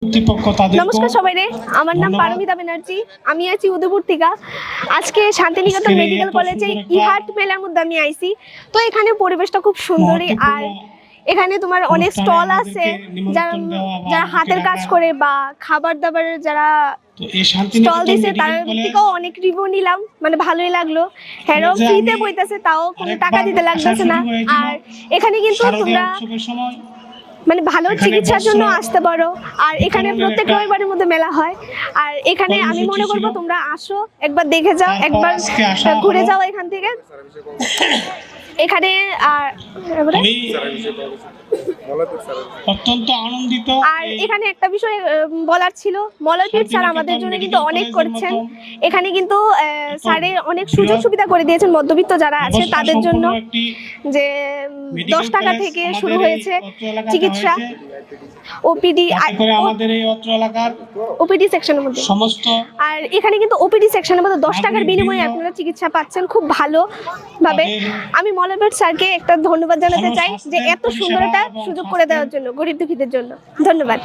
কর্তৃপক্ষ তাদের। নমস্কার সবাইরে, আমার নাম পারমিতা ব্যানার্জি, আমি আছি উদয়পুর থেকে। আজকে শান্তিনিকেতন মেডিকেল কলেজে ইহাট মেলার মধ্যে আমি আইছি। তো এখানে পরিবেশটা খুব সুন্দরী, আর এখানে তোমার অনেক স্টল আছে যারা যারা হাতের কাজ করে বা খাবার দাবারের যারা স্টল দিছে তার থেকেও অনেক রিভিউ নিলাম, মানে ভালোই লাগলো। হ্যাঁ, ফ্রিতে বইতেছে, তাও কোনো টাকা দিতে লাগতেছে না। আর এখানে কিন্তু তোমরা মানে ভালো চিকিৎসার জন্য আসতে পারো। আর এখানে প্রত্যেক রবিবারের মধ্যে মেলা হয়। আর এখানে আমি মনে করবো তোমরা আসো, একবার দেখে যাও, একবার ঘুরে যাও এখান থেকে। এখানে অত্যন্ত আনন্দিত। আর এখানে একটা বিষয় বলার ছিল, মলয়পীঠ স্যার আমাদের জন্য কিন্তু অনেক করেছেন। এখানে কিন্তু স্যারের অনেক সুযোগ সুবিধা করে দিয়েছেন মধ্যবিত্ত যারা আছে তাদের জন্য, যে 10 টাকা থেকে শুরু হয়েছে চিকিৎসা। ওপিডি আমাদের এই অত্র এলাকার ওপিডি সেকশনের মধ্যে সমস্ত, আর এখানে কিন্তু ওপিডি সেকশনের মধ্যে 10 টাকার বিনিময়ে আপনারা চিকিৎসা পাচ্ছেন খুব ভালো ভাবে। আমি মলয়পীঠ স্যারকে একটা ধন্যবাদ জানাতে চাই যে এত সুন্দর একটা সুযোগ করে দেওয়ার জন্য গরিব দুঃখীদের জন্য। ধন্যবাদ।